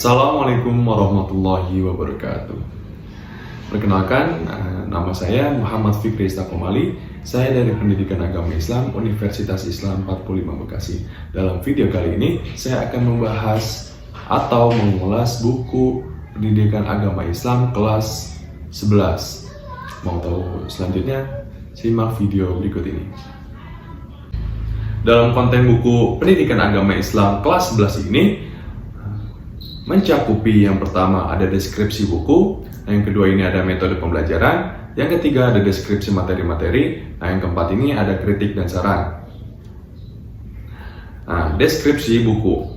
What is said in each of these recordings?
Assalamualaikum warahmatullahi wabarakatuh. Perkenalkan, nama saya Muhammad Fikri Istakomali. Saya dari Pendidikan Agama Islam Universitas Islam 45 Bekasi. Dalam video kali ini, saya akan membahas atau mengulas buku Pendidikan Agama Islam kelas 11. Mau tahu selanjutnya? Simak video berikut ini. Dalam konten buku Pendidikan Agama Islam kelas 11 ini, mencakupi yang pertama ada deskripsi buku, yang kedua ini ada metode pembelajaran, yang ketiga ada deskripsi materi-materi, yang keempat ini ada kritik dan saran. Nah, deskripsi buku.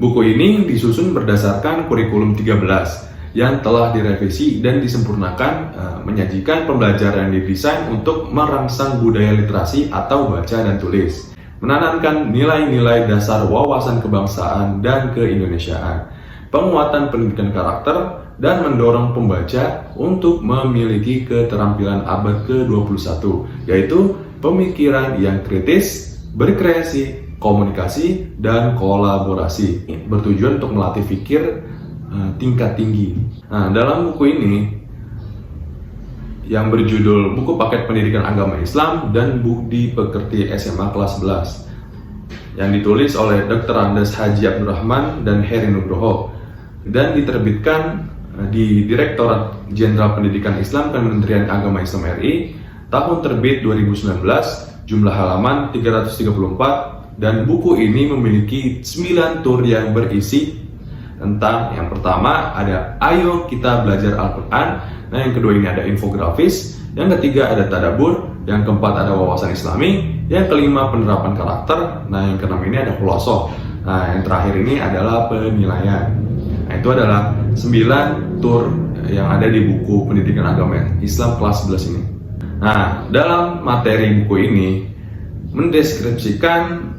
Buku ini disusun berdasarkan kurikulum 13 yang telah direvisi dan disempurnakan, menyajikan pembelajaran yang didesain untuk merangsang budaya literasi atau baca dan tulis, menanamkan nilai-nilai dasar wawasan kebangsaan dan keindonesiaan, penguatan pendidikan karakter, dan mendorong pembaca untuk memiliki keterampilan abad ke-21, yaitu pemikiran yang kritis, berkreasi, komunikasi, dan kolaborasi, bertujuan untuk melatih pikir tingkat tinggi. Nah, dalam buku ini yang berjudul Buku Paket Pendidikan Agama Islam dan Budi Pekerti SMA kelas 11 yang ditulis oleh Dr. Andes Haji Abdurrahman dan Heri Nugroho dan diterbitkan di Direktorat Jenderal Pendidikan Islam Kementerian Agama Islam RI, tahun terbit 2019, jumlah halaman 334, dan buku ini memiliki 9 tur yang berisi tentang, yang pertama ada Ayo Kita Belajar Al-Quran, nah yang kedua ini ada infografis, yang ketiga ada tadabbur, yang keempat ada wawasan Islami, yang kelima penerapan karakter, nah yang keenam ini ada filosof, nah yang terakhir ini adalah penilaian. Nah, itu adalah 9 tur yang ada di buku Pendidikan Agama Islam kelas 11 ini. Nah, dalam materi buku ini mendeskripsikan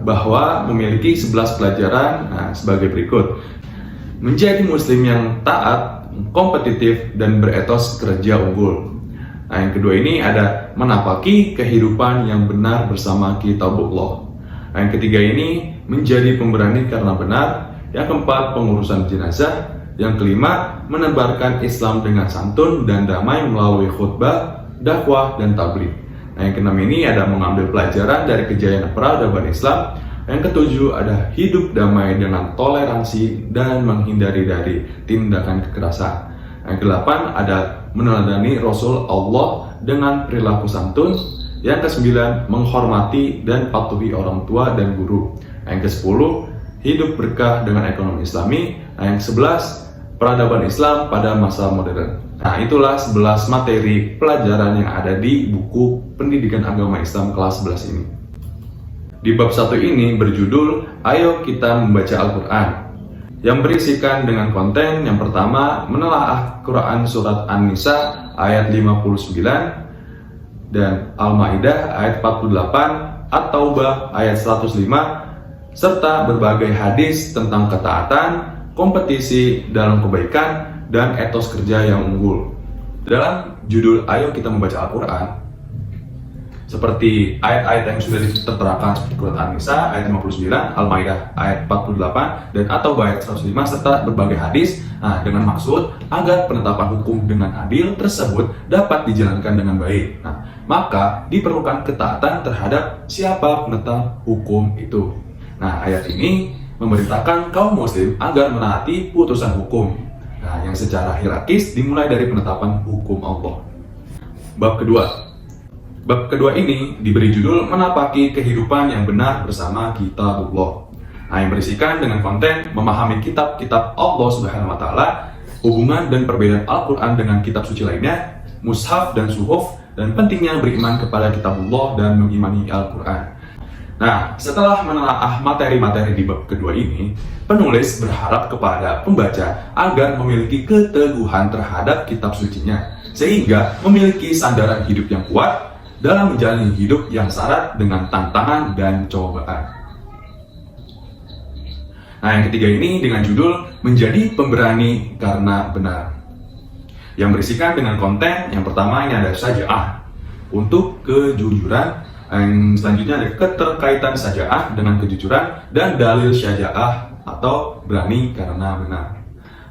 bahwa memiliki 11 pelajaran sebagai berikut. Menjadi muslim yang taat, kompetitif, dan beretos kerja unggul. Nah, yang kedua ini ada menapaki kehidupan yang benar bersama kitabullah. Nah, yang ketiga ini menjadi pemberani karena benar. Yang keempat, pengurusan jenazah. Yang kelima, menebarkan Islam dengan santun dan damai melalui khutbah, dakwah, dan tabligh. Nah, yang keenam ini ada mengambil pelajaran dari kejayaan peradaban Islam. Yang ketujuh ada hidup damai dengan toleransi dan menghindari dari tindakan kekerasan. Yang kedelapan ada meneladani Rasul Allah dengan perilaku santun. Yang kesembilan, menghormati dan patuhi orang tua dan guru. Yang kesepuluh, hidup berkah dengan ekonomi Islami. Nah, yang 11, peradaban Islam pada masa modern. Nah, itulah 11 materi pelajaran yang ada di buku Pendidikan Agama Islam kelas 11 ini. Di bab 1 ini berjudul Ayo Kita Membaca Al-Quran, yang berisikan dengan konten yang pertama menelaah Quran Surat An-Nisa ayat 59 dan Al-Ma'idah ayat 48, At-Taubah ayat 105, serta berbagai hadis tentang ketaatan, kompetisi dalam kebaikan, dan etos kerja yang unggul. Dalam judul Ayo Kita Membaca Al-Quran, seperti ayat-ayat yang sudah diterangkan seperti Quran An-Nisa ayat 59, Al-Ma'idah ayat 48, dan At-Taubah ayat 105, serta berbagai hadis dengan maksud agar penetapan hukum dengan adil tersebut dapat dijalankan dengan baik. Maka diperlukan ketaatan terhadap siapa penetap hukum itu. Nah, ayat ini memerintahkan kaum muslim agar menaati putusan hukum, yang secara hierarkis dimulai dari penetapan hukum Allah. Bab kedua ini diberi judul Menapaki Kehidupan yang Benar Bersama Kitabullah, yang berisikan dengan konten memahami kitab-kitab Allah Subhanahu wa Ta'ala, hubungan dan perbedaan Al-Quran dengan kitab suci lainnya, mushaf dan suhuf, dan pentingnya beriman kepada kitabullah dan mengimani Al-Quran. Nah, setelah menelaah materi-materi di bab kedua ini, penulis berharap kepada pembaca agar memiliki keteguhan terhadap kitab sucinya, sehingga memiliki sandaran hidup yang kuat dalam menjalani hidup yang syarat dengan tantangan dan cobaan. Nah, yang ketiga ini dengan judul Menjadi Pemberani Karena Benar, yang berisikan dengan konten yang pertama ini ada syaja'ah untuk kejujuran. Yang selanjutnya ada keterkaitan syaja'ah dengan kejujuran dan dalil syaja'ah atau berani karena benar.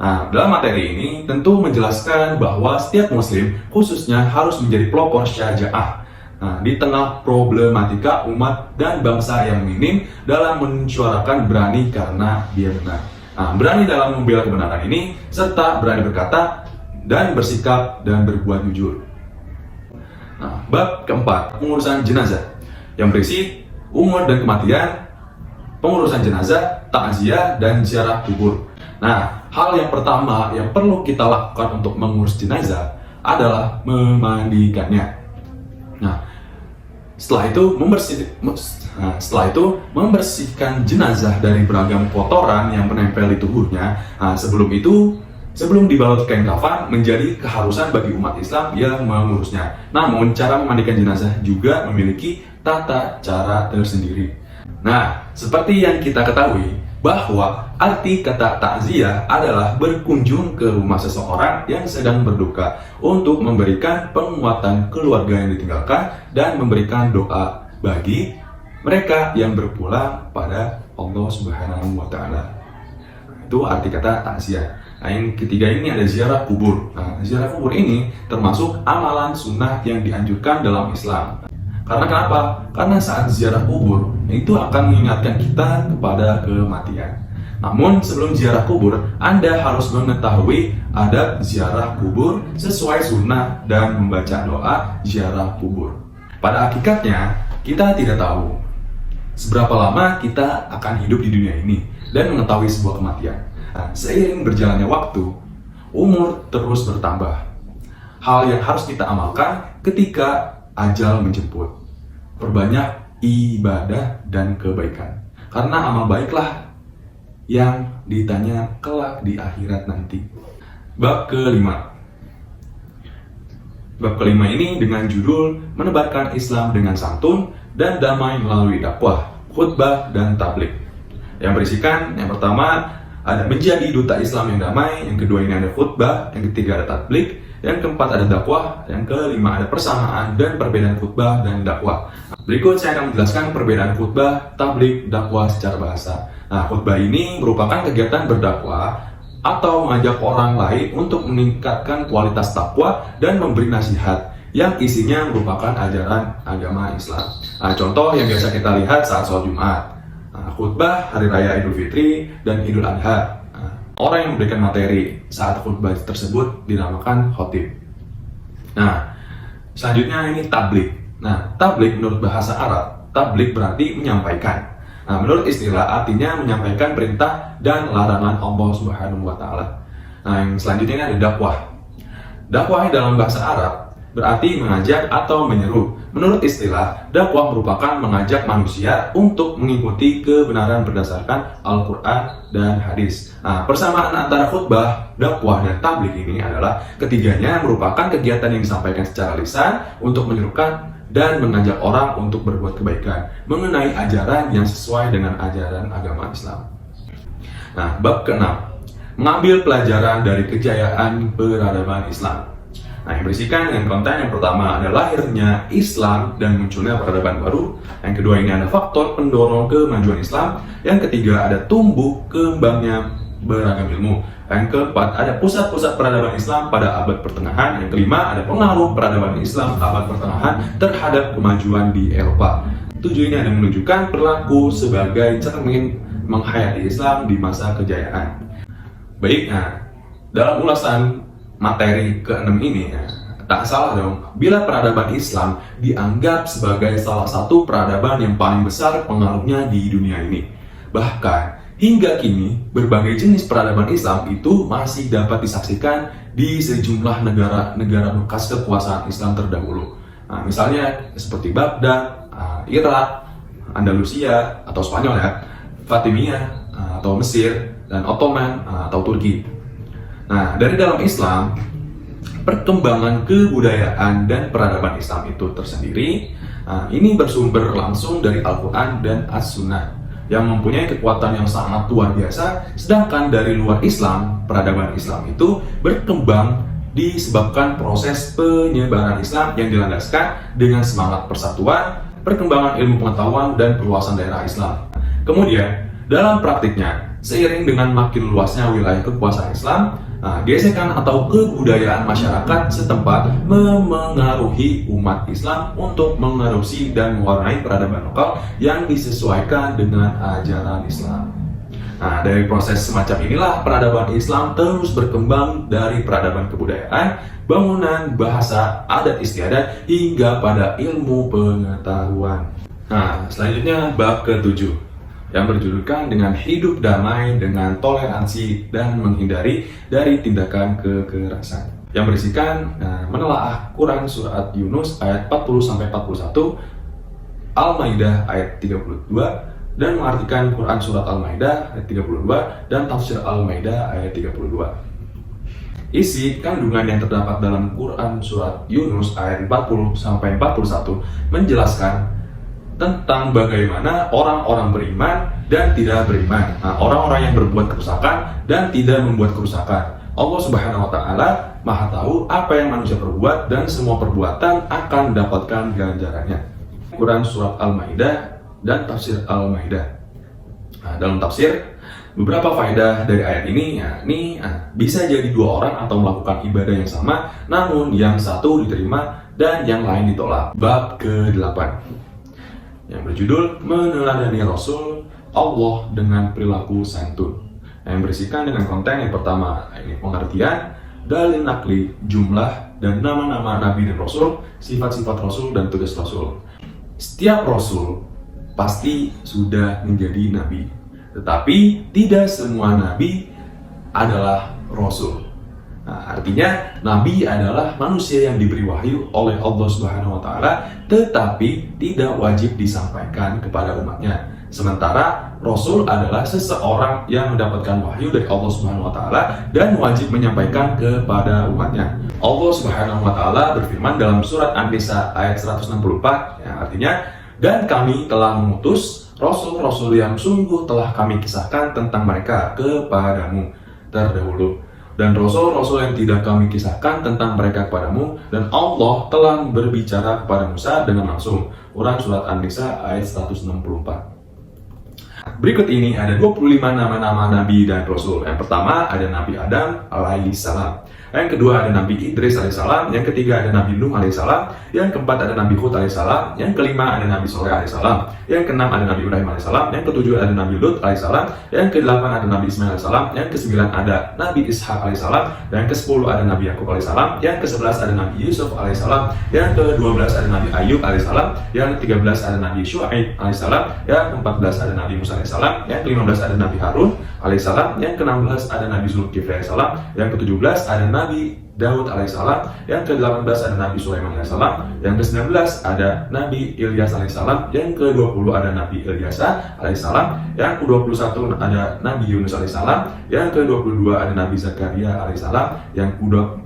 Nah, dalam materi ini tentu menjelaskan bahwa setiap muslim khususnya harus menjadi pelopor syaja'ah. Nah, di tengah problematika umat dan bangsa yang minim dalam menyuarakan berani karena dia benar. Nah, berani dalam membela kebenaran ini serta berani berkata dan bersikap dan berbuat jujur. Nah, bab keempat, pengurusan jenazah yang berisi umur dan kematian, pengurusan jenazah, takziah, dan ziarah kubur. Nah, hal yang pertama yang perlu kita lakukan untuk mengurus jenazah adalah memandikannya. Nah, setelah itu membersihkan jenazah dari beragam kotoran yang menempel di tubuhnya. Nah, sebelum dibalut kain kafan menjadi keharusan bagi umat Islam yang mengurusnya. Namun, cara memandikan jenazah juga memiliki tata cara tersendiri. Nah, seperti yang kita ketahui bahwa arti kata takziah adalah berkunjung ke rumah seseorang yang sedang berduka untuk memberikan penguatan keluarga yang ditinggalkan dan memberikan doa bagi mereka yang berpulang pada Allah Subhanahu wa Ta'ala. Itu arti kata takziah. Nah, yang ketiga ini ada ziarah kubur. Nah, ziarah kubur ini termasuk amalan sunnah yang dianjurkan dalam Islam. Karena kenapa? Karena saat ziarah kubur itu akan mengingatkan kita kepada kematian. Namun sebelum ziarah kubur, Anda harus mengetahui adab ziarah kubur sesuai sunnah dan membaca doa ziarah kubur. Pada hakikatnya, kita tidak tahu seberapa lama kita akan hidup di dunia ini dan mengetahui sebuah kematian. Nah, seiring berjalannya waktu, umur terus bertambah. Hal yang harus kita amalkan ketika ajal menjemput. Perbanyak ibadah dan kebaikan. Karena amal baiklah yang ditanya kelak di akhirat nanti. Bab kelima. Bab kelima ini dengan judul menebarkan Islam dengan santun dan damai melalui dakwah, khutbah, dan tablik. Yang berisikan yang pertama ada menjadi duta Islam yang damai, yang kedua ini ada khutbah, yang ketiga ada tablik, yang keempat ada dakwah, yang kelima ada persamaan dan perbedaan khutbah dan dakwah. Berikut saya akan menjelaskan perbedaan khutbah, tablik, dakwah secara bahasa. Nah, khutbah ini merupakan kegiatan berdakwah atau mengajak orang lain untuk meningkatkan kualitas takwa dan memberi nasihat yang isinya merupakan ajaran agama Islam. Nah, contoh yang biasa kita lihat saat sholat Jumat. Nah, khutbah hari raya Idul Fitri dan Idul Adha. Orang yang memberikan materi saat khutbah tersebut dinamakan khotib. Nah, selanjutnya ini tablik. Nah, tablik menurut bahasa Arab, tablik berarti menyampaikan. Nah, menurut istilah artinya menyampaikan perintah dan larangan Allah Subhanahu wa Ta'ala. Nah, yang selanjutnya ini ada dakwah. Dakwah dalam bahasa Arab berarti mengajak atau menyeru. Menurut istilah, dakwah merupakan mengajak manusia untuk mengikuti kebenaran berdasarkan Al-Quran dan hadis. Nah, persamaan antara khutbah, dakwah, dan tablik ini adalah ketiganya merupakan kegiatan yang disampaikan secara lisan untuk menyerukan dan mengajak orang untuk berbuat kebaikan mengenai ajaran yang sesuai dengan ajaran agama Islam. Nah, bab keenam, mengambil pelajaran dari kejayaan peradaban Islam. Nah, yang berisikan dengan konten yang pertama ada lahirnya Islam dan munculnya peradaban baru. Yang kedua ini ada faktor pendorong kemajuan Islam. Yang ketiga ada tumbuh kembangnya beragam ilmu. Yang keempat ada pusat-pusat peradaban Islam pada abad pertengahan. Yang kelima ada pengaruh peradaban Islam abad pertengahan terhadap kemajuan di Eropa. Tujuh ini ada menunjukkan perilaku sebagai cermin menghayati Islam di masa kejayaan. Baik, nah dalam ulasan materi ke-6 ini ya, tak salah dong bila peradaban Islam dianggap sebagai salah satu peradaban yang paling besar pengaruhnya di dunia ini. Bahkan hingga kini berbagai jenis peradaban Islam itu masih dapat disaksikan di sejumlah negara bekas kekuasaan Islam terdahulu. Nah, misalnya seperti Baghdad, Irak, Andalusia atau Spanyol ya, Fatimiyah atau Mesir, dan Ottoman atau Turki. Nah, dari dalam Islam, perkembangan kebudayaan dan peradaban Islam itu tersendiri, ini bersumber langsung dari Al-Quran dan As-Sunnah yang mempunyai kekuatan yang sangat luar biasa. Sedangkan dari luar Islam, peradaban Islam itu berkembang disebabkan proses penyebaran Islam yang dilandaskan dengan semangat persatuan, perkembangan ilmu pengetahuan, dan perluasan daerah Islam. Kemudian, Dalam praktiknya, seiring dengan makin luasnya wilayah kekuasaan Islam, gesekan atau kebudayaan masyarakat setempat memengaruhi umat Islam untuk mengadopsi dan mewarnai peradaban lokal yang disesuaikan dengan ajaran Islam. Dari proses semacam inilah peradaban Islam terus berkembang dari peradaban kebudayaan, bangunan, bahasa, adat istiadat, hingga pada ilmu pengetahuan. Selanjutnya bab ke-7 yang berjudulkan dengan hidup damai dengan toleransi dan menghindari dari tindakan kekerasan. Yang berisikan menelaah Quran Surat Yunus ayat 40-41, Al-Maidah ayat 32, dan mengartikan Quran Surat Al-Maidah ayat 32 dan tafsir Al-Maidah ayat 32. Isi kandungan yang terdapat dalam Quran Surat Yunus ayat 40-41 menjelaskan tentang bagaimana orang-orang beriman dan tidak beriman, orang-orang yang berbuat kerusakan dan tidak membuat kerusakan. Allah Subhanahu wa Ta'ala Maha tahu apa yang manusia perbuat dan semua perbuatan akan mendapatkan ganjarannya. Quran Surat Al-Maidah dan tafsir Al-Maidah. Dalam tafsir, beberapa faedah dari ayat ini, bisa jadi dua orang atau melakukan ibadah yang sama, namun yang satu diterima dan yang lain ditolak. Bab ke-8 yang berjudul meneladani Rasul Allah dengan perilaku santun, yang berisikan dengan konten yang pertama, ini pengertian, dalil nakli, jumlah, dan nama-nama Nabi dan Rasul, sifat-sifat Rasul dan tugas Rasul. Setiap Rasul pasti sudah menjadi nabi, tetapi tidak semua nabi adalah rasul. Artinya nabi adalah manusia yang diberi wahyu oleh Allah Subhanahu wa Ta'ala, tetapi tidak wajib disampaikan kepada umatnya. Sementara rasul adalah seseorang yang mendapatkan wahyu dari Allah Subhanahu wa Ta'ala dan wajib menyampaikan kepada umatnya. Allah Subhanahu wa Ta'ala berfirman dalam surat An-Nisa ayat 164, yang artinya, dan kami telah mengutus rasul-rasul yang sungguh telah kami kisahkan tentang mereka kepadamu terdahulu, dan rasul-rasul yang tidak kami kisahkan tentang mereka kepadamu, dan Allah telah berbicara kepada Musa dengan langsung. Quran Surat An-Nisa ayat 164. Berikut ini ada 25 nama-nama Nabi dan Rasul. Yang pertama ada Nabi Adam alaihissalam. Yang kedua ada Nabi Idris alaihissalam. Yang ketiga ada Nabi Nuh alaihissalam. Yang keempat ada Nabi Hud alaihissalam. Yang kelima ada Nabi Soleh alaihissalam. Yang keenam ada Nabi Ibrahim alaihissalam. Yang ketujuh ada Nabi Lut alaihissalam. Yang kedelapan ada Nabi Ismail alaihissalam. Yang kesembilan ada Nabi Ishak alaihissalam. Yang kesepuluh ada Nabi Yakub alaihissalam. Yang kesebelas ada Nabi Yusuf alaihissalam. Yang ke-12 ada Nabi Ayub alaihissalam. Yang ke-13 ada Nabi Syuaib alaihissalam. Yang ke-14 ada Nabi Musa alaihissalam. Yang ke-15 ada Nabi Harun alaihissalam. Yang ke-16 ada Nabi Zulkifli alaihissalam. Yang ke-17 ada Nabi Daud alaihissalam. Yang ke-18 ada Nabi Sulaiman alaihissalam. Yang ke-19 ada Nabi Ilyas alaihissalam. Yang ke-20 ada Nabi Ilyasa alaihissalam. Yang ke-21 ada Nabi Yunus alaihissalam. Yang ke-22 ada Nabi Zakaria alaihissalam. Yang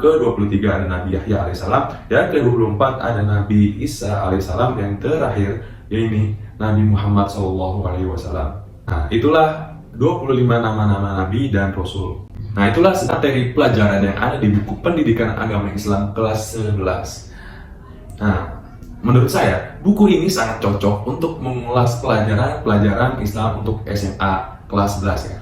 ke-23 ada Nabi Yahya alaihissalam. Yang ke-24 ada Nabi Isa alaihissalam. Yang terakhir yaitu Nabi Muhammad SAW. Itulah 25 nama-nama Nabi dan Rasul. Itulah materi pelajaran yang ada di buku Pendidikan Agama Islam kelas 11. Menurut saya, buku ini sangat cocok untuk mengulas pelajaran Islam untuk SMA kelas 11 ya.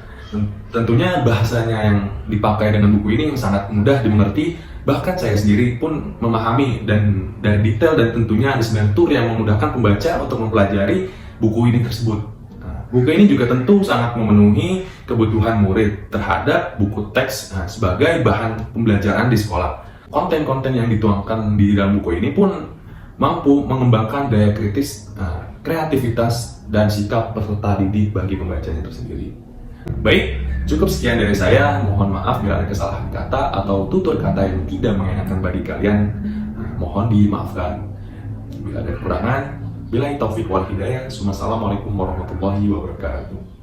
Tentunya bahasanya yang dipakai dengan buku ini sangat mudah dimengerti, bahkan saya sendiri pun memahami dan dari detail, dan tentunya ada 9 tur yang memudahkan pembaca untuk mempelajari buku ini tersebut. Buku ini juga tentu sangat memenuhi kebutuhan murid terhadap buku teks sebagai bahan pembelajaran di sekolah. Konten-konten yang dituangkan di dalam buku ini pun mampu mengembangkan daya kritis, kreativitas, dan sikap peserta didik bagi pembacanya tersendiri. Baik, cukup sekian dari saya. Mohon maaf bila ada kesalahan kata atau tutur kata yang tidak mengenakan bagi kalian. Mohon dimaafkan. Bila ada kekurangan, billahi taufiq wal hidayah. Assalamualaikum warahmatullahi wabarakatuh.